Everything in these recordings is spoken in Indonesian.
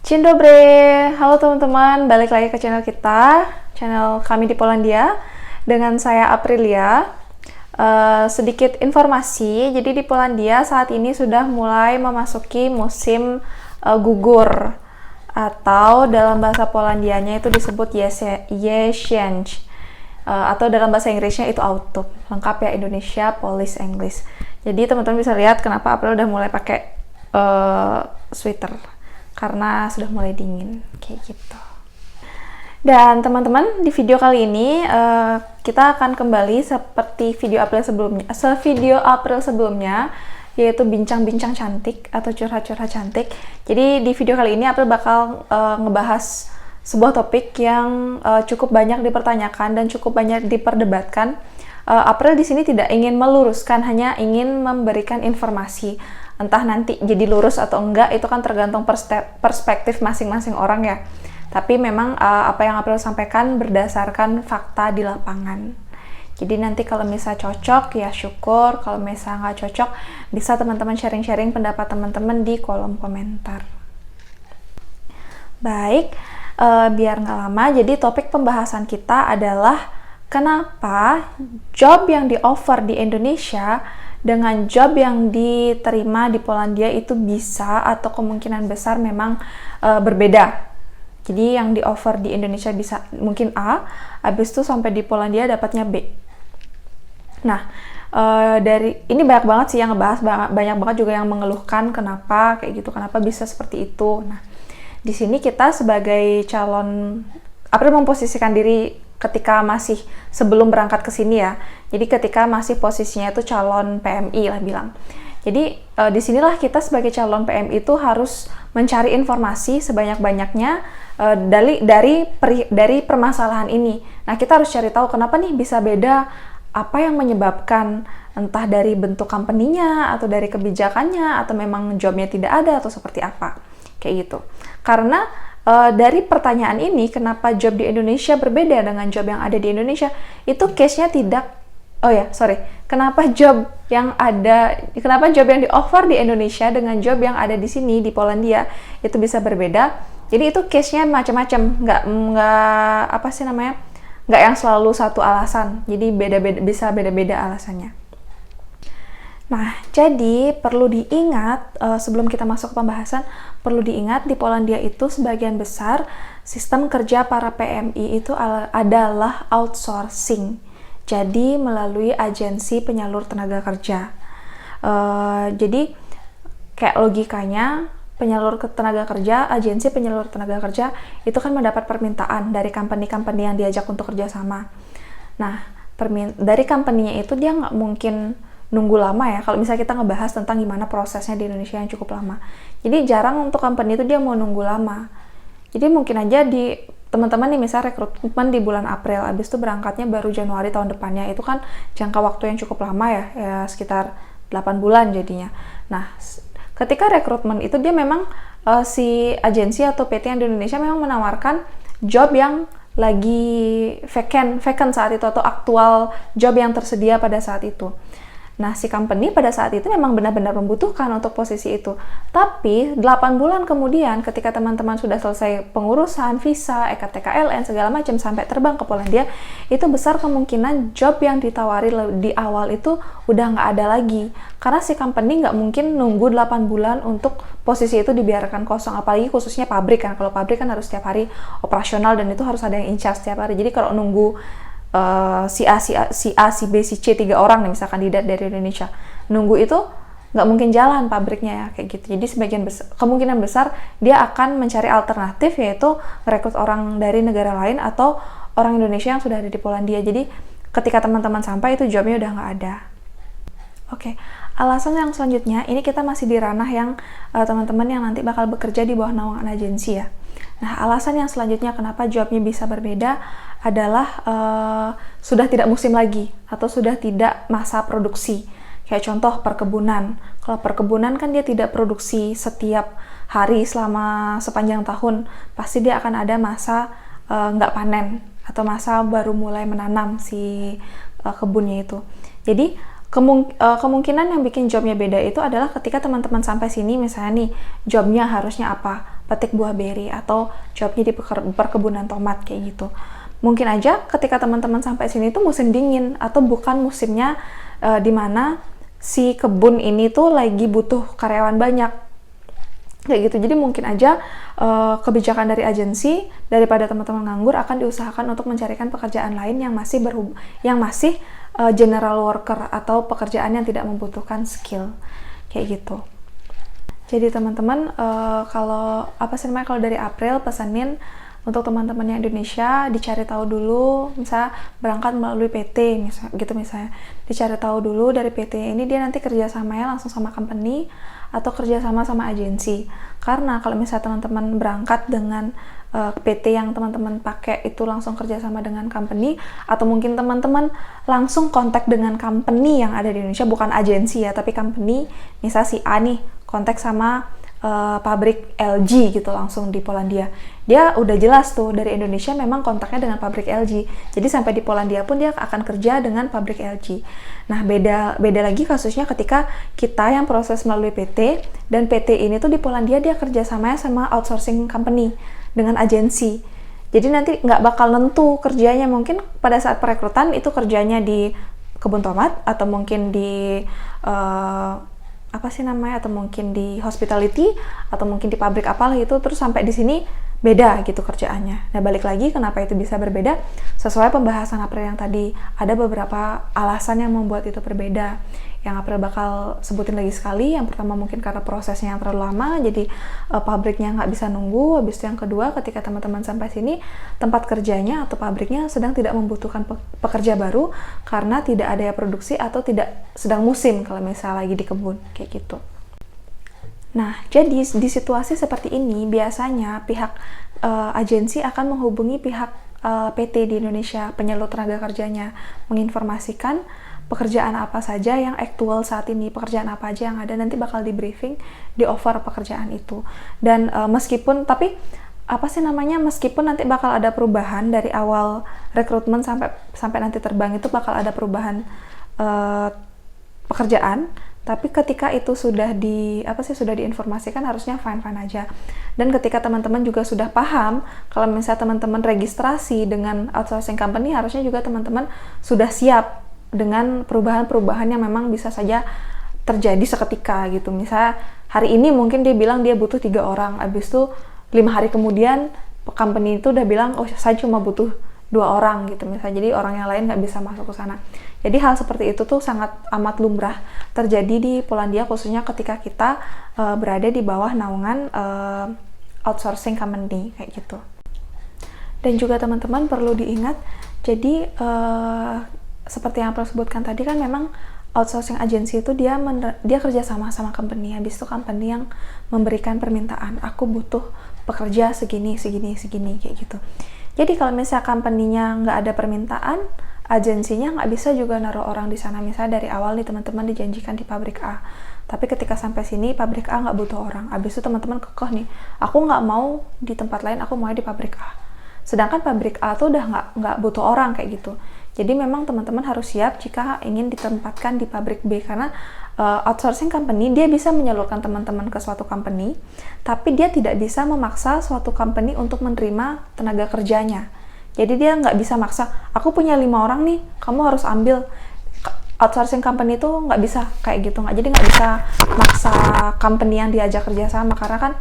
Dzień dobry, halo teman-teman, balik lagi ke channel kita, channel kami di Polandia, dengan saya Aprilia. Sedikit informasi, jadi di Polandia saat ini sudah mulai memasuki musim gugur, atau dalam bahasa Polandianya itu disebut jesień, atau dalam bahasa Inggrisnya itu autumn, lengkap ya Indonesia, Polish, English. Jadi teman-teman bisa lihat kenapa April udah mulai pakai sweater, karena sudah mulai dingin kayak gitu. Dan teman-teman, di video kali ini kita akan kembali seperti video April sebelumnya, yaitu bincang-bincang cantik atau curhat-curhat cantik. Jadi di video kali ini April bakal ngebahas sebuah topik yang cukup banyak dipertanyakan dan cukup banyak diperdebatkan. April di sini tidak ingin meluruskan, hanya ingin memberikan informasi. Entah nanti jadi lurus atau enggak, itu kan tergantung perspektif masing-masing orang ya. Tapi memang apa yang April sampaikan berdasarkan fakta di lapangan. Jadi nanti kalau misalnya cocok ya syukur, kalau misalnya nggak cocok bisa teman-teman sharing-sharing pendapat teman-teman di kolom komentar. Baik, biar nggak lama, jadi topik pembahasan kita adalah kenapa job yang di-offer di Indonesia dengan job yang diterima di Polandia itu bisa atau kemungkinan besar memang berbeda. Jadi yang di-offer di Indonesia bisa mungkin A, habis itu sampai di Polandia dapatnya B. Nah, dari ini banyak banget sih yang ngebahas, banyak banget juga yang mengeluhkan kenapa kayak gitu, kenapa bisa seperti itu. Nah, di sini kita sebagai calon, April memposisikan diri ketika masih sebelum berangkat ke sini ya. Jadi ketika masih posisinya itu calon PMI lah bilang. Jadi disinilah kita sebagai calon PMI itu harus mencari informasi sebanyak-banyaknya dari permasalahan ini. Nah, kita harus cari tahu kenapa nih bisa beda, apa yang menyebabkan, entah dari bentuk company-nya atau dari kebijakannya atau memang jobnya tidak ada atau seperti apa. Kayak gitu. Karena dari pertanyaan ini, kenapa job di Indonesia berbeda dengan job yang ada di Indonesia, itu case-nya kenapa job yang di-offer di Indonesia dengan job yang ada di sini, di Polandia, itu bisa berbeda. Jadi itu case-nya macam-macam, nggak yang selalu satu alasan, jadi bisa beda-beda alasannya. Nah, jadi perlu diingat, sebelum kita masuk ke pembahasan, perlu diingat di Polandia itu sebagian besar sistem kerja para PMI itu adalah outsourcing. Jadi melalui agensi penyalur tenaga kerja. Jadi kayak logikanya, agensi penyalur tenaga kerja itu kan mendapat permintaan dari company-company yang diajak untuk kerjasama. Nah, dari company-nya itu dia nggak mungkin nunggu lama ya, kalau misalnya kita ngebahas tentang gimana prosesnya di Indonesia yang cukup lama. Jadi jarang untuk company itu dia mau nunggu lama. Jadi mungkin aja di teman-teman nih misalnya rekrutmen di bulan April, habis itu berangkatnya baru Januari tahun depannya, itu kan jangka waktu yang cukup lama ya sekitar 8 bulan jadinya. Nah, ketika rekrutmen itu dia memang si agensi atau PT yang di Indonesia memang menawarkan job yang lagi vacant saat itu atau aktual job yang tersedia pada saat itu. Nah, si company pada saat itu memang benar-benar membutuhkan untuk posisi itu. Tapi 8 bulan kemudian ketika teman-teman sudah selesai pengurusan visa, EKTKLN, segala macam sampai terbang ke Polandia, itu besar kemungkinan job yang ditawari di awal itu udah nggak ada lagi. Karena si company nggak mungkin nunggu 8 bulan untuk posisi itu dibiarkan kosong. Apalagi khususnya pabrik kan. Kalau pabrik kan harus setiap hari operasional dan itu harus ada yang in charge setiap hari. Jadi kalau nunggu si A, si B, si C, 3 orang nih misalkan kandidat dari Indonesia nunggu itu nggak mungkin jalan pabriknya ya kayak gitu. Jadi kemungkinan besar dia akan mencari alternatif, yaitu merekrut orang dari negara lain atau orang Indonesia yang sudah ada di Polandia. Jadi ketika teman-teman sampai itu jobnya udah nggak ada. Oke, alasan yang selanjutnya ini kita masih di ranah yang teman-teman yang nanti bakal bekerja di bawah naungan agensi ya. Nah, alasan yang selanjutnya kenapa jobnya bisa berbeda adalah sudah tidak musim lagi atau sudah tidak masa produksi. Kayak contoh perkebunan. Kalau perkebunan kan dia tidak produksi setiap hari selama sepanjang tahun. Pasti dia akan ada masa nggak panen atau masa baru mulai menanam si kebunnya itu. Jadi kemungkinan yang bikin jobnya beda itu adalah ketika teman-teman sampai sini, misalnya nih jobnya harusnya apa, petik buah beri atau jobnya di perkebunan tomat kayak gitu. Mungkin aja ketika teman-teman sampai sini tuh musim dingin atau bukan musimnya di mana si kebun ini tuh lagi butuh karyawan banyak kayak gitu. Jadi mungkin aja kebijakan dari agensi daripada teman-teman nganggur akan diusahakan untuk mencarikan pekerjaan lain yang masih general worker atau pekerjaan yang tidak membutuhkan skill kayak gitu. Jadi teman-teman kalau dari April pesanin untuk teman-teman yang Indonesia dicari tahu dulu, misalnya berangkat melalui PT misalnya dicari tahu dulu dari PT ini dia nanti kerjasamanya langsung sama company atau kerjasama sama agensi. Karena kalau misalnya teman-teman berangkat dengan PT yang teman-teman pakai itu langsung kerjasama dengan company, atau mungkin teman-teman langsung kontak dengan company yang ada di Indonesia, bukan agensi ya, tapi company, misalnya si A nih kontak sama pabrik LG gitu langsung di Polandia. Dia udah jelas tuh dari Indonesia memang kontaknya dengan pabrik LG. Jadi sampai di Polandia pun dia akan kerja dengan pabrik LG. Nah, beda lagi kasusnya ketika kita yang proses melalui PT dan PT ini tuh di Polandia dia kerjasamanya sama outsourcing company dengan agensi. Jadi nanti nggak bakal nentu kerjanya, mungkin pada saat perekrutan itu kerjanya di kebun tomat atau mungkin di atau mungkin di hospitality atau mungkin di pabrik apalah itu, terus sampai di sini beda gitu kerjaannya. Nah, balik lagi kenapa itu bisa berbeda, sesuai pembahasan April yang tadi, ada beberapa alasan yang membuat itu berbeda yang April bakal sebutin lagi sekali. Yang pertama mungkin karena prosesnya yang terlalu lama, jadi pabriknya nggak bisa nunggu. Habis itu yang kedua, ketika teman-teman sampai sini, tempat kerjanya atau pabriknya sedang tidak membutuhkan pekerja baru karena tidak ada produksi atau tidak sedang musim kalau misalnya lagi di kebun, kayak gitu. Nah, jadi di situasi seperti ini, biasanya pihak agensi akan menghubungi pihak PT di Indonesia, penyalur tenaga kerjanya, menginformasikan pekerjaan apa saja yang aktual saat ini, pekerjaan apa aja yang ada, nanti bakal di briefing, di offer pekerjaan itu. Dan meskipun nanti bakal ada perubahan dari awal rekrutmen sampai nanti terbang, itu bakal ada perubahan pekerjaan, tapi ketika itu sudah diinformasikan harusnya fine aja. Dan ketika teman-teman juga sudah paham kalau misalnya teman-teman registrasi dengan outsourcing company, harusnya juga teman-teman sudah siap dengan perubahan-perubahan yang memang bisa saja terjadi seketika gitu. Misalnya hari ini mungkin dia bilang dia butuh 3 orang, abis itu 5 hari kemudian company itu udah bilang, oh saya cuma butuh 2 orang gitu misalnya, jadi orang yang lain nggak bisa masuk ke sana. Jadi hal seperti itu tuh sangat amat lumrah terjadi di Polandia, khususnya ketika kita berada di bawah naungan outsourcing company kayak gitu. Dan juga teman-teman perlu diingat, jadi seperti yang aku sebutkan tadi kan memang outsourcing agency itu dia kerja sama company, habis itu company yang memberikan permintaan, aku butuh pekerja segini kayak gitu. Jadi kalau misalnya company-nya nggak ada permintaan, agensinya nggak bisa juga naruh orang di sana. Misalnya dari awal nih teman-teman dijanjikan di pabrik A, tapi ketika sampai sini pabrik A nggak butuh orang, habis itu teman-teman kekeh nih, aku nggak mau di tempat lain, aku mau di pabrik A. Sedangkan pabrik A tuh udah nggak butuh orang kayak gitu. Jadi memang teman-teman harus siap jika ingin ditempatkan di pabrik B, karena outsourcing company dia bisa menyalurkan teman-teman ke suatu company, tapi dia tidak bisa memaksa suatu company untuk menerima tenaga kerjanya. Jadi dia nggak bisa maksa, aku punya 5 orang nih, kamu harus ambil. Outsourcing company itu nggak bisa kayak gitu, jadi nggak bisa maksa company yang diajak kerja sama, karena kan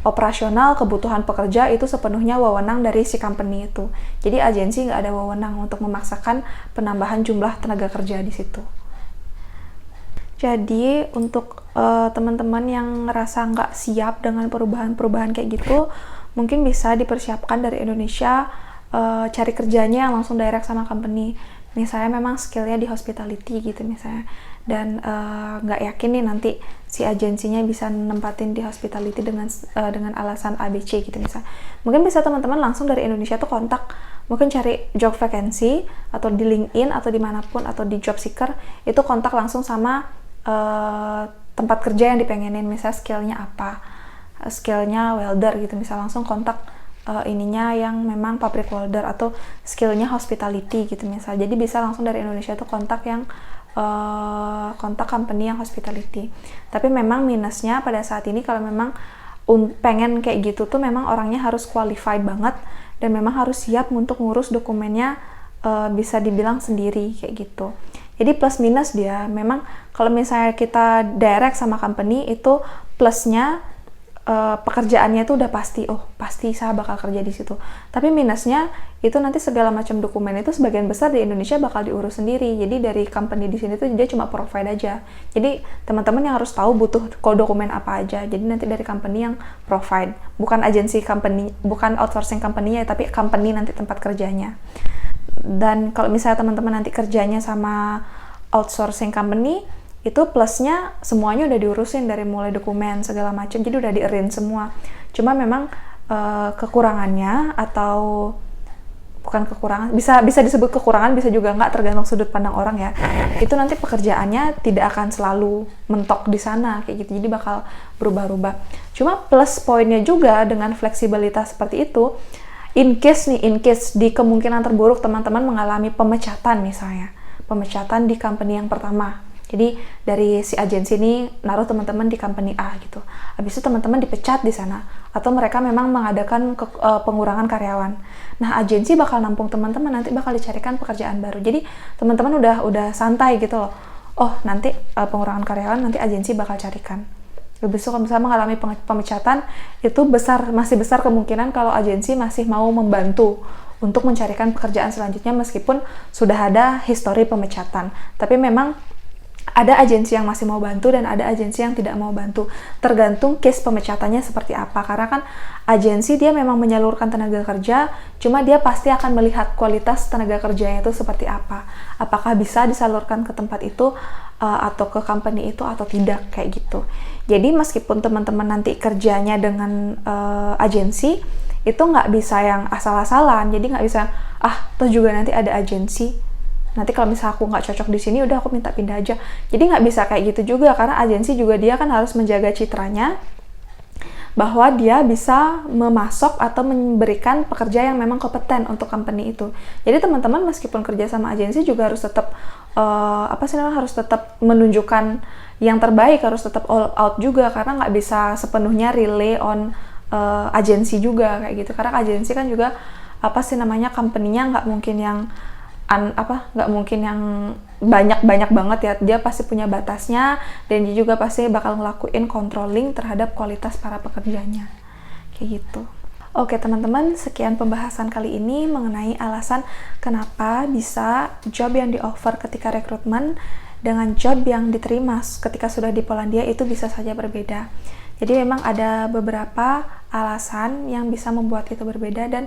operasional kebutuhan pekerja itu sepenuhnya wewenang dari si company itu. Jadi agensi nggak ada wewenang untuk memaksakan penambahan jumlah tenaga kerja di situ. Jadi untuk teman-teman yang ngerasa nggak siap dengan perubahan-perubahan kayak gitu, mungkin bisa dipersiapkan dari Indonesia, cari kerjanya langsung direct sama company. Misalnya memang skillnya di hospitality gitu misalnya, dan nggak yakin nih nanti si agensinya bisa nempatin di hospitality dengan alasan ABC gitu misalnya. Mungkin bisa teman-teman langsung dari Indonesia tuh kontak, mungkin cari job vacancy atau di LinkedIn atau dimanapun atau di job seeker, itu kontak langsung sama tempat kerja yang dipengenin, misalnya skillnya apa, skillnya welder gitu, misalnya langsung kontak ininya yang memang pabrik welder, atau skillnya hospitality gitu misal. Jadi bisa langsung dari Indonesia tuh kontak company yang hospitality. Tapi memang minusnya pada saat ini kalau memang pengen kayak gitu tuh memang orangnya harus qualified banget dan memang harus siap untuk ngurus dokumennya, bisa dibilang sendiri kayak gitu. Jadi plus minus dia memang kalau misalnya kita direct sama company itu plusnya pekerjaannya itu udah pasti, pasti saya bakal kerja di situ. Tapi minusnya itu nanti segala macam dokumen itu sebagian besar di Indonesia bakal diurus sendiri. Jadi dari company di sini tuh dia cuma provide aja. Jadi teman-teman yang harus tahu butuh dokumen apa aja. Jadi nanti dari company yang provide, bukan agensi company, bukan outsourcing company-nya, tapi company nanti tempat kerjanya. Dan kalau misalnya teman-teman nanti kerjanya sama outsourcing company, itu plusnya semuanya udah diurusin dari mulai dokumen segala macam, jadi udah di-arrange semua. Cuma memang kekurangannya, atau bukan kekurangan, bisa disebut kekurangan, bisa juga nggak, tergantung sudut pandang orang ya. Itu nanti pekerjaannya tidak akan selalu mentok di sana kayak gitu, jadi bakal berubah-ubah. Cuma plus poinnya juga dengan fleksibilitas seperti itu, in case di kemungkinan terburuk teman-teman mengalami pemecatan, misalnya pemecatan di company yang pertama. Jadi dari si agensi ini naruh teman-teman di company A gitu. Habis itu teman-teman dipecat di sana, atau mereka memang mengadakan pengurangan karyawan. Nah, agensi bakal nampung teman-teman, nanti bakal dicarikan pekerjaan baru. Jadi teman-teman udah santai gitu loh. Oh, nanti pengurangan karyawan nanti agensi bakal carikan. Habis itu kalau misalnya mengalami pemecatan, itu masih besar kemungkinan kalau agensi masih mau membantu untuk mencarikan pekerjaan selanjutnya meskipun sudah ada histori pemecatan. Tapi memang ada agensi yang masih mau bantu dan ada agensi yang tidak mau bantu, tergantung case pemecatannya seperti apa. Karena kan agensi dia memang menyalurkan tenaga kerja, cuma dia pasti akan melihat kualitas tenaga kerjanya itu seperti apa, apakah bisa disalurkan ke tempat itu atau ke company itu atau tidak, kayak gitu. Jadi meskipun teman-teman nanti kerjanya dengan agensi, itu nggak bisa yang asal-asalan. Jadi nggak bisa toh juga nanti ada agensi, nanti kalau misalnya aku nggak cocok di sini, udah aku minta pindah aja. Jadi nggak bisa kayak gitu juga, karena agensi juga dia kan harus menjaga citranya bahwa dia bisa memasok atau memberikan pekerja yang memang kompeten untuk company itu. Jadi teman-teman meskipun kerja sama agensi juga harus tetap harus tetap menunjukkan yang terbaik, harus tetap all out juga, karena nggak bisa sepenuhnya rely on agensi juga kayak gitu. Karena agensi kan juga company-nya nggak mungkin yang banyak banget ya, dia pasti punya batasnya dan dia juga pasti bakal ngelakuin controlling terhadap kualitas para pekerjanya kayak gitu. Oke teman-teman, sekian pembahasan kali ini mengenai alasan kenapa bisa job yang di-offer ketika rekrutmen dengan job yang diterima ketika sudah di Polandia itu bisa saja berbeda. Jadi memang ada beberapa alasan yang bisa membuat itu berbeda dan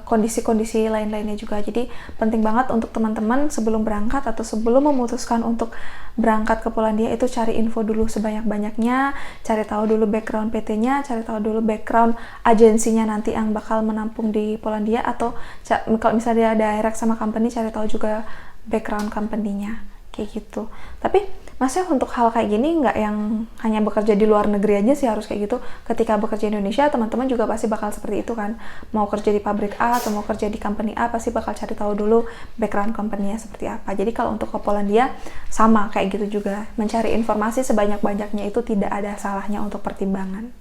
kondisi-kondisi lain-lainnya juga. Jadi penting banget untuk teman-teman sebelum berangkat atau sebelum memutuskan untuk berangkat ke Polandia itu cari info dulu sebanyak-banyaknya, cari tahu dulu background PT-nya, cari tahu dulu background agensinya nanti yang bakal menampung di Polandia, atau kalau misalnya dia direct sama company, cari tahu juga background company-nya kayak gitu. Tapi maksudnya untuk hal kayak gini nggak yang hanya bekerja di luar negeri aja sih harus kayak gitu. Ketika bekerja di Indonesia, teman-teman juga pasti bakal seperti itu kan. Mau kerja di pabrik A atau mau kerja di company A, pasti bakal cari tahu dulu background company-nya seperti apa. Jadi kalau untuk ke Polandia sama kayak gitu juga. Mencari informasi sebanyak-banyaknya itu tidak ada salahnya untuk pertimbangan.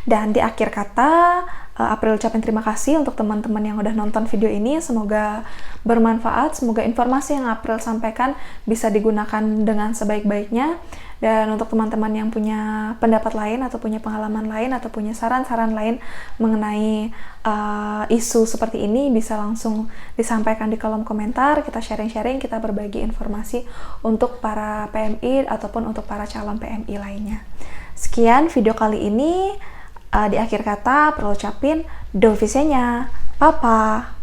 Dan di akhir kata, April ucapin terima kasih untuk teman-teman yang udah nonton video ini. Semoga bermanfaat, semoga informasi yang April sampaikan bisa digunakan dengan sebaik-baiknya. Dan untuk teman-teman yang punya pendapat lain atau punya pengalaman lain atau punya saran-saran lain mengenai isu seperti ini, bisa langsung disampaikan di kolom komentar. Kita sharing-sharing, kita berbagi informasi untuk para PMI ataupun untuk para calon PMI lainnya. Sekian video kali ini. Di akhir kata perlu ucapin do visenya, papa.